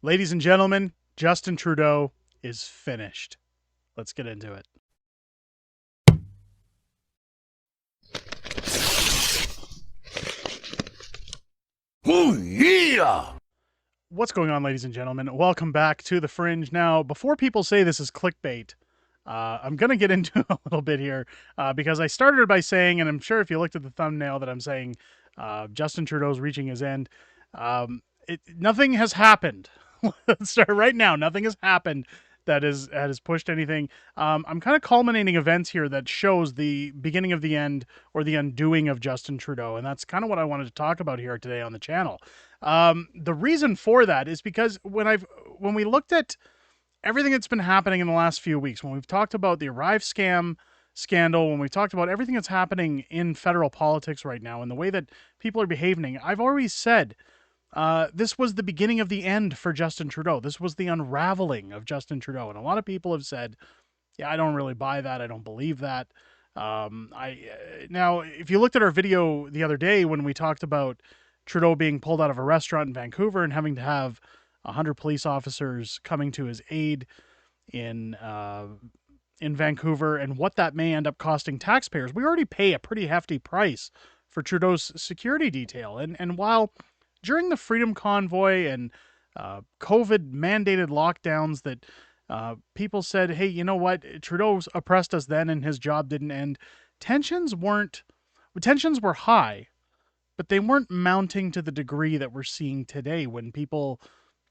Ladies and gentlemen, Justin Trudeau is finished. Let's get into it. Oh, yeah! What's going on, ladies and gentlemen? Welcome back to The Fringe. Now, before people say this is clickbait, I'm going to get into a little bit here because I started by saying, and I'm sure if you looked at the thumbnail that I'm saying Justin Trudeau's reaching his end, nothing has happened. Let's start right now. Nothing has happened that has pushed anything. I'm kind of culminating events here that shows the beginning of the end or the undoing of Justin Trudeau, and that's kind of what I wanted to talk about here today on the channel. The reason for that is because when we looked at everything that's been happening in the last few weeks, when we've talked about the Arrive scam scandal, when we've talked about everything that's happening in federal politics right now and the way that people are behaving, I've always said this was the beginning of the end for Justin Trudeau. This was the unraveling of Justin Trudeau. And a lot of people have said, yeah, I don't really buy that. I don't believe that. Now, if you looked at our video the other day when we talked about Trudeau being pulled out of a restaurant in Vancouver and having to have 100 police officers coming to his aid in Vancouver and what that may end up costing taxpayers, we already pay a pretty hefty price for Trudeau's security detail. And while during the Freedom Convoy and COVID mandated lockdowns that people said, hey, you know what? Trudeau oppressed us then and his job didn't end. Tensions were high, but they weren't mounting to the degree that we're seeing today when people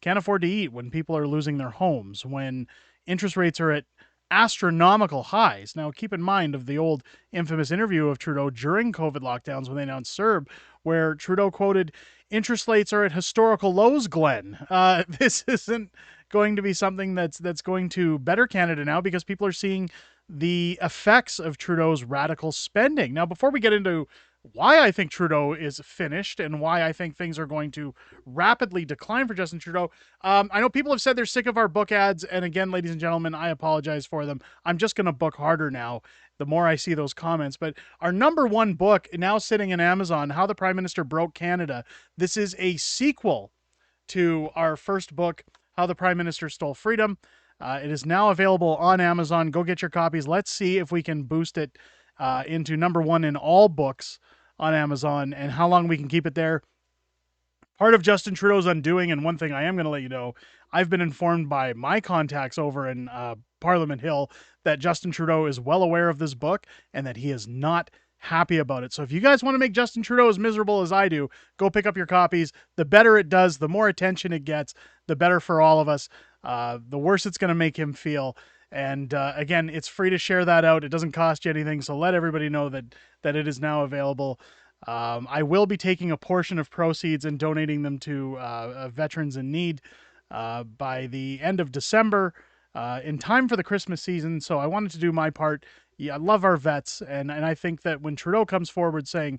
can't afford to eat, when people are losing their homes, when interest rates are at astronomical highs. Now, keep in mind of the old infamous interview of Trudeau during COVID lockdowns when they announced CERB, where Trudeau quoted, "Interest rates are at historical lows, Glenn." This isn't going to be something that's going to better Canada now because people are seeing the effects of Trudeau's radical spending. Now, before we get into why I think Trudeau is finished and why I think things are going to rapidly decline for Justin Trudeau, I know people have said they're sick of our book ads. And again, ladies and gentlemen, I apologize for them. I'm just going to book harder now the more I see those comments. But our number one book now sitting in Amazon, How the Prime Minister Broke Canada. This is a sequel to our first book, How the Prime Minister Stole Freedom. It is now available on Amazon. Go get your copies. Let's see if we can boost it into number one in all books on Amazon and how long we can keep it there. Part of Justin Trudeau's undoing, and one thing I am going to let you know, I've been informed by my contacts over in Parliament Hill that Justin Trudeau is well aware of this book and that he is not happy about it. So if you guys want to make Justin Trudeau as miserable as I do, go pick up your copies. The better it does, the more attention it gets, the better for all of us. The worse it's going to make him feel. And again, it's free to share that out. It doesn't cost you anything. So let everybody know that it is now available. I will be taking a portion of proceeds and donating them to veterans in need by the end of December, in time for the Christmas season. So I wanted to do my part. Yeah, I love our vets, and I think that when Trudeau comes forward saying,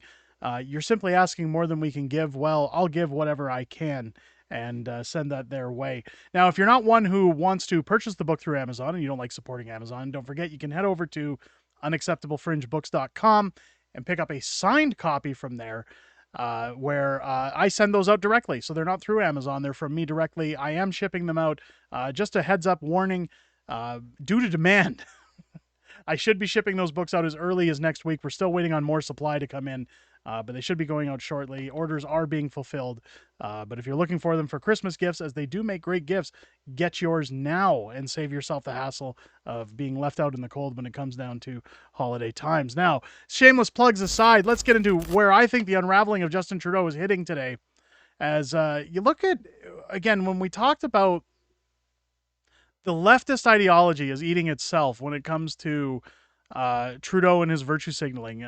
you're simply asking more than we can give, well, I'll give whatever I can and send that their way. Now, if you're not one who wants to purchase the book through Amazon and you don't like supporting Amazon, don't forget you can head over to unacceptablefringebooks.com and pick up a signed copy from there, where I send those out directly. So they're not through Amazon. They're from me directly. I am shipping them out. Just a heads up warning, due to demand. I should be shipping those books out as early as next week. We're still waiting on more supply to come in, but they should be going out shortly. Orders are being fulfilled. But if you're looking for them for Christmas gifts, as they do make great gifts, get yours now and save yourself the hassle of being left out in the cold when it comes down to holiday times. Now, shameless plugs aside, let's get into where I think the unraveling of Justin Trudeau is hitting today. As you look at, again, when we talked about the leftist ideology is eating itself when it comes to Trudeau and his virtue signaling.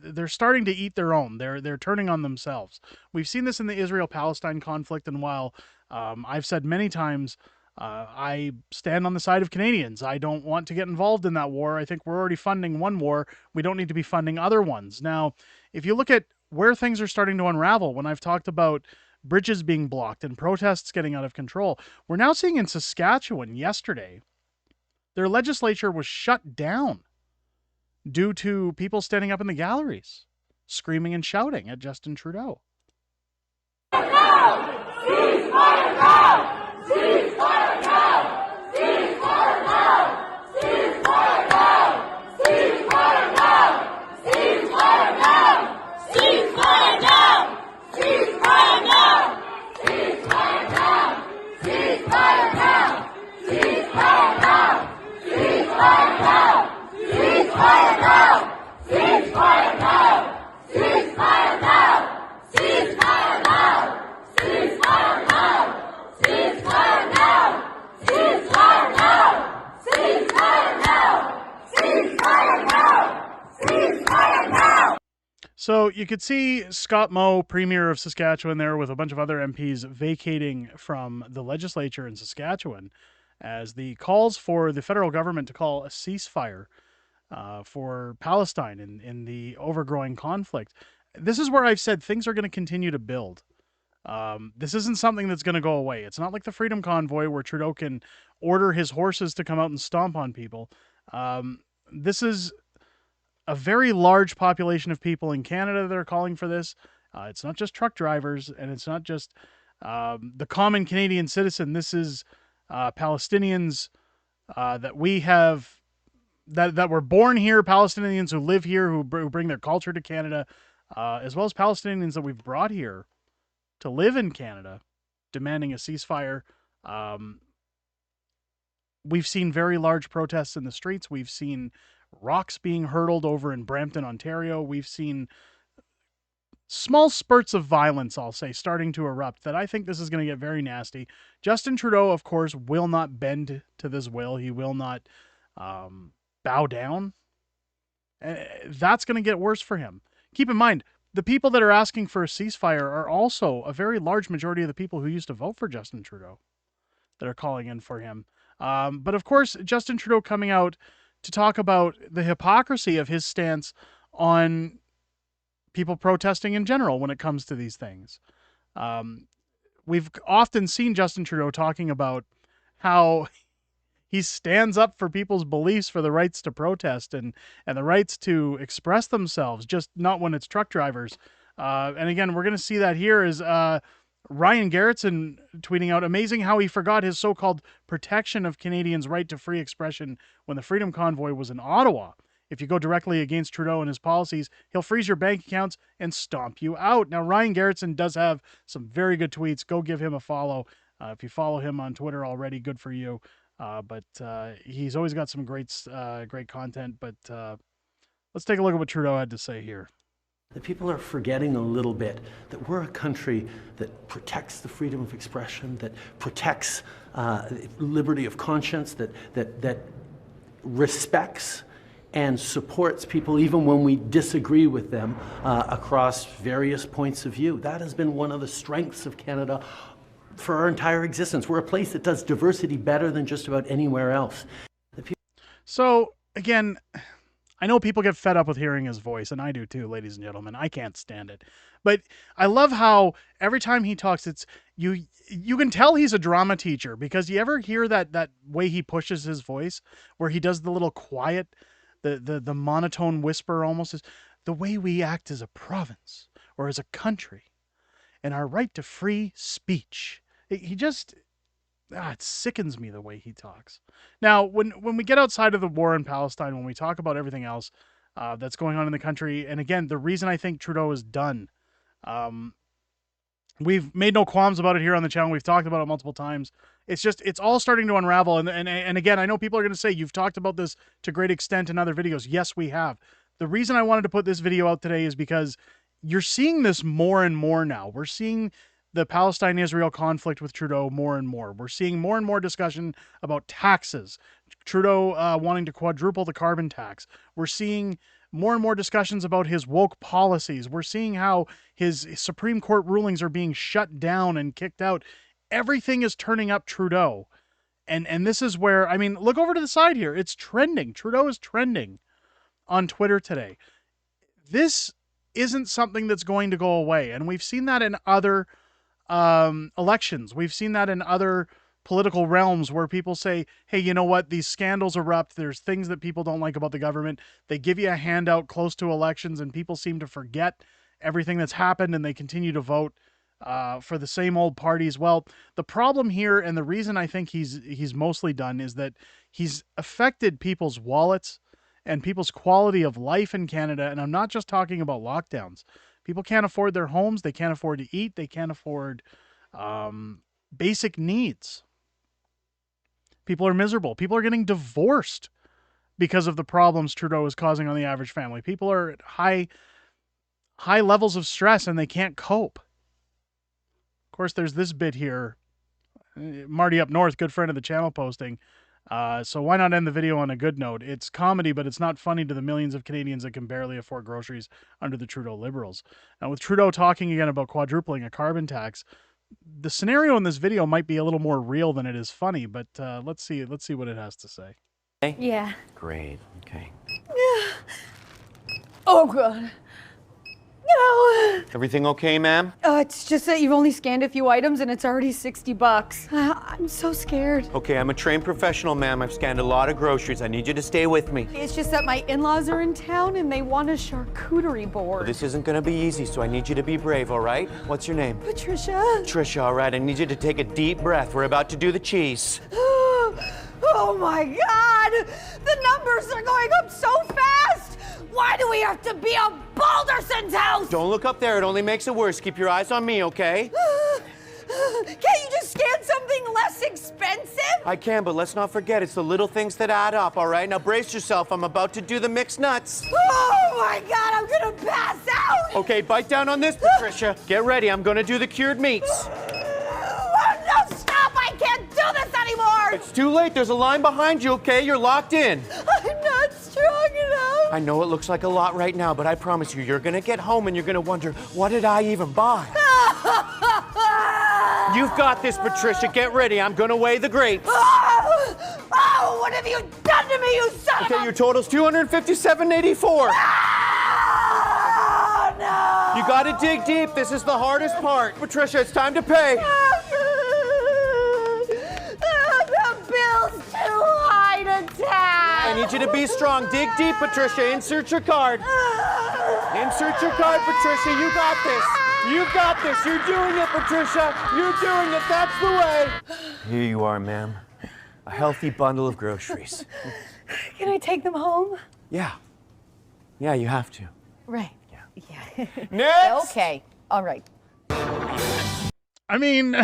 They're starting to eat their own. They're turning on themselves. We've seen this in the Israel-Palestine conflict, and while I've said many times I stand on the side of Canadians, I don't want to get involved in that war. I think we're already funding one war. We don't need to be funding other ones. Now, if you look at where things are starting to unravel, when I've talked about bridges being blocked and protests getting out of control, we're now seeing in Saskatchewan yesterday, their legislature was shut down due to people standing up in the galleries, screaming and shouting at Justin Trudeau. Ceasefire now! So you could see Scott Moe, Premier of Saskatchewan, there with a bunch of other MPs vacating from the legislature in Saskatchewan as the calls for the federal government to call a ceasefire for Palestine in the overgrowing conflict. This is where I've said things are going to continue to build. This isn't something that's going to go away. It's not like the Freedom Convoy where Trudeau can order his horses to come out and stomp on people. This is a very large population of people in Canada that are calling for this. It's not just truck drivers, and it's not just the common Canadian citizen. This is Palestinians that we have that were born here, Palestinians who live here, who bring their culture to Canada, as well as Palestinians that we've brought here to live in Canada, demanding a ceasefire. Um, we've seen very large protests in the streets. We've seen rocks being hurled over in Brampton, Ontario. We've seen small spurts of violence, I'll say, starting to erupt that I think this is going to get very nasty. Justin Trudeau, of course, will not bend to this will. He will not bow down. That's going to get worse for him. Keep in mind, the people that are asking for a ceasefire are also a very large majority of the people who used to vote for Justin Trudeau that are calling in for him. But of course, Justin Trudeau coming out to talk about the hypocrisy of his stance on people protesting in general when it comes to these things. We've often seen Justin Trudeau talking about how he stands up for people's beliefs, for the rights to protest and the rights to express themselves, just not when it's truck drivers. And again, we're going to see that here is Ryan Garrettson tweeting out, amazing how he forgot his so-called protection of Canadians' right to free expression when the Freedom Convoy was in Ottawa. If you go directly against Trudeau and his policies, he'll freeze your bank accounts and stomp you out. Now, Ryan Garrettson does have some very good tweets. Go give him a follow. If you follow him on Twitter already, good for you. But he's always got some great content. But let's take a look at what Trudeau had to say here. The people are forgetting a little bit that we're a country that protects the freedom of expression, that protects liberty of conscience, that respects and supports people even when we disagree with them across various points of view. That has been one of the strengths of Canada for our entire existence. We're a place that does diversity better than just about anywhere else. So, again, I know people get fed up with hearing his voice, and I do too, ladies and gentlemen. I can't stand it. But I love how every time he talks, it's you can tell he's a drama teacher, because you ever hear that way he pushes his voice, where he does the little quiet, the monotone whisper almost, is the way we act as a province or as a country and our right to free speech. He just, it sickens me the way he talks. Now, when we get outside of the war in Palestine, when we talk about everything else that's going on in the country, and again, the reason I think Trudeau is done, we've made no qualms about it here on the channel. We've talked about it multiple times. It's just, it's all starting to unravel. And again, I know people are going to say, you've talked about this to great extent in other videos. Yes, we have. The reason I wanted to put this video out today is because you're seeing this more and more now. We're seeing the Palestine-Israel conflict with Trudeau more and more. We're seeing more and more discussion about taxes. Trudeau wanting to quadruple the carbon tax. We're seeing more and more discussions about his woke policies. We're seeing how his Supreme Court rulings are being shut down and kicked out. Everything is turning up Trudeau. And this is where, I mean, look over to the side here. It's trending. Trudeau is trending on Twitter today. This isn't something that's going to go away. And we've seen that in other elections. We've seen that in other political realms where people say, hey, you know what? These scandals erupt. There's things that people don't like about the government. They give you a handout close to elections and people seem to forget everything that's happened and they continue to vote for the same old parties. Well, the problem here, and the reason I think he's mostly done, is that he's affected people's wallets and people's quality of life in Canada. And I'm not just talking about lockdowns. People can't afford their homes. They can't afford to eat. They can't afford basic needs. People are miserable. People are getting divorced because of the problems Trudeau is causing on the average family. People are at high levels of stress and they can't cope. Of course, there's this bit here. Marty up north, good friend of the channel, posting, So why not end the video on a good note? It's comedy, but it's not funny to the millions of Canadians that can barely afford groceries under the Trudeau Liberals. Now, with Trudeau talking again about quadrupling a carbon tax, the scenario in this video might be a little more real than it is funny. But let's see what it has to say. Yeah. Great. Okay. Oh, God. No. Everything okay, ma'am? It's just that you've only scanned a few items and it's already $60. I'm so scared. Okay, I'm a trained professional, ma'am. I've scanned a lot of groceries. I need you to stay with me. It's just that my in-laws are in town and they want a charcuterie board. This isn't gonna be easy, so I need you to be brave, all right? What's your name? Patricia. Trisha, all right. I need you to take a deep breath. We're about to do the cheese. Oh my God! The numbers are going up so fast! Why do we have to be a Balderson's house? Don't look up there. It only makes it worse. Keep your eyes on me, okay? Can't you just scan something less expensive? I can, but let's not forget, it's the little things that add up, all right? Now brace yourself. I'm about to do the mixed nuts. Oh my God, I'm gonna pass out! Okay, bite down on this, Patricia. Get ready. I'm gonna do the cured meats. Oh, no, stop! I can't do this anymore! It's too late. There's a line behind you, okay? You're locked in. I'm not strong enough. I know it looks like a lot right now, but I promise you, you're gonna get home and you're gonna wonder, what did I even buy? You've got this, Patricia. Get ready. I'm gonna weigh the grapes. Oh, what have you done to me, you son of Okay, your total's $257.84. Oh, no! You gotta dig deep. This is the hardest part. Patricia, it's time to pay. The bill's too high to tax. I need you to be strong. Dig deep, Patricia. Insert your card. Insert your card, Patricia. You got this. You got this. You're doing it, Patricia. You're doing it. That's the way. Here you are, ma'am. A healthy bundle of groceries. Can I take them home? Yeah. Yeah, you have to. Right. Yeah. Next! Okay. All right. I mean,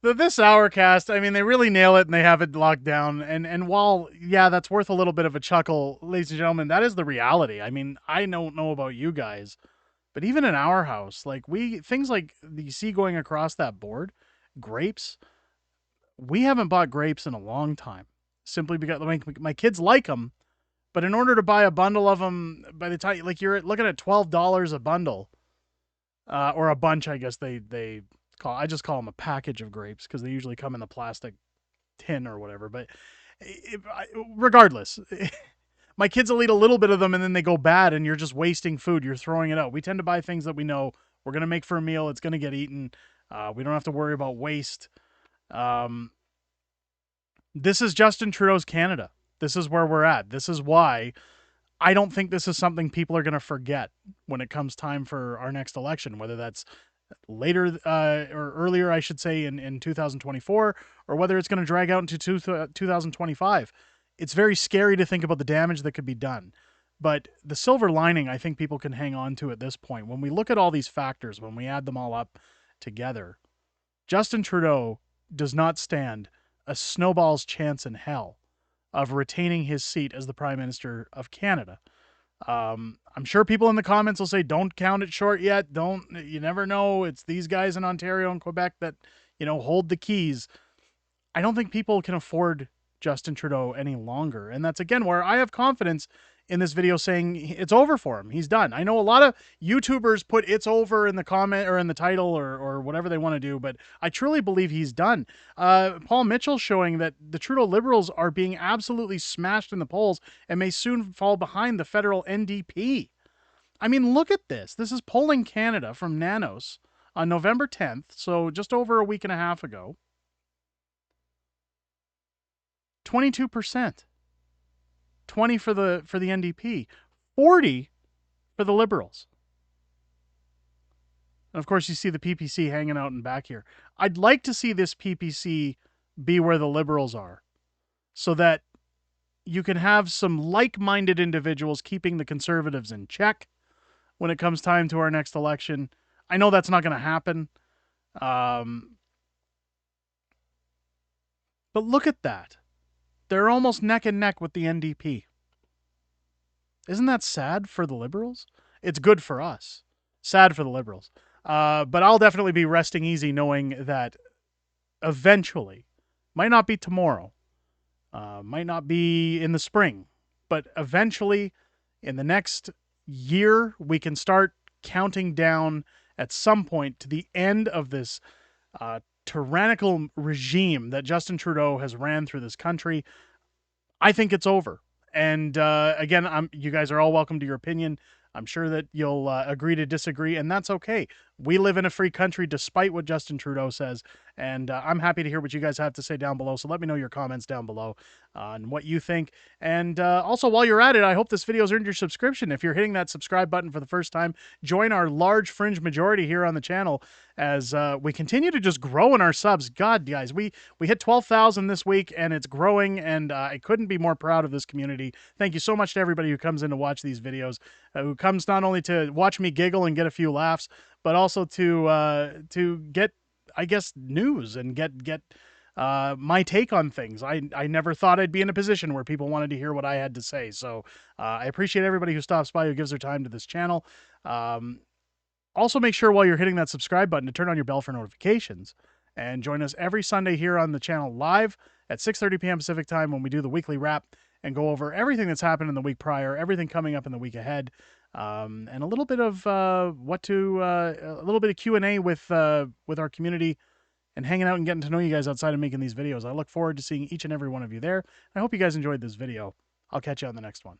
this hour cast, I mean, they really nail it and they have it locked down. And while, yeah, that's worth a little bit of a chuckle, ladies and gentlemen, that is the reality. I mean, I don't know about you guys, but even in our house, like things like you see going across that board, grapes, we haven't bought grapes in a long time simply because my kids like them. But in order to buy a bundle of them, by the time, like, you're looking at $12 a bundle, or a bunch, I guess they call. I just call them a package of grapes because they usually come in the plastic tin or whatever. But regardless, my kids will eat a little bit of them and then they go bad, and you're just wasting food. You're throwing it out. We tend to buy things that we know we're gonna make for a meal. It's gonna get eaten. We don't have to worry about waste. This is Justin Trudeau's Canada. This is where we're at. This is why I don't think this is something people are going to forget when it comes time for our next election, whether that's later or earlier, I should say, in 2024, or whether it's going to drag out into 2025. It's very scary to think about the damage that could be done. But the silver lining, I think people can hang on to at this point. When we look at all these factors, when we add them all up together, Justin Trudeau does not stand a snowball's chance in hell of retaining his seat as the Prime Minister of Canada. I'm sure people in the comments will say, don't count it short yet. You never know. It's these guys in Ontario and Quebec that, hold the keys. I don't think people can afford Justin Trudeau any longer. And that's, again, where I have confidence in this video saying it's over for him. He's done. I know a lot of YouTubers put "it's over" in the comment or in the title or whatever they want to do, but I truly believe he's done. Paul Mitchell showing that the Trudeau Liberals are being absolutely smashed in the polls and may soon fall behind the federal NDP. I mean, look at this. This is Polling Canada from Nanos on November 10th, so just over a week and a half ago. 22%. 20 for the NDP, 40 for the Liberals. And of course, you see the PPC hanging out in back here. I'd like to see this PPC be where the Liberals are, so that you can have some like-minded individuals keeping the Conservatives in check when it comes time to our next election. I know that's not going to happen. But look at that. They're almost neck and neck with the NDP. Isn't that sad for the Liberals? It's good for us. Sad for the Liberals. But I'll definitely be resting easy knowing that eventually Might not be tomorrow, might not be in the spring, but eventually in the next year, we can start counting down at some point to the end of this tyrannical regime that Justin Trudeau has ran through this country. I think it's over. And again, you guys are all welcome to your opinion. I'm sure that you'll agree to disagree, and that's okay. We live in a free country despite what Justin Trudeau says, and I'm happy to hear what you guys have to say down below, so let me know your comments down below on what you think. And also, while you're at it, I hope this video's earned your subscription. If you're hitting that subscribe button for the first time, join our large fringe majority here on the channel as we continue to just grow in our subs. God, guys, we hit 12,000 this week, and it's growing, and I couldn't be more proud of this community. Thank you so much to everybody who comes in to watch these videos, who comes not only to watch me giggle and get a few laughs, but also to get, I guess, news and get my take on things. I never thought I'd be in a position where people wanted to hear what I had to say. So I appreciate everybody who stops by, who gives their time to this channel. Also, make sure while you're hitting that subscribe button to turn on your bell for notifications, and join us every Sunday here on the channel live at 6:30 p.m. Pacific time when we do the weekly wrap and go over everything that's happened in the week prior, everything coming up in the week ahead, and a little bit of a little bit of Q&A with our community, and hanging out and getting to know you guys outside of making these videos. I look forward to seeing each and every one of you there. I hope you guys enjoyed this video. I'll catch you on the next one.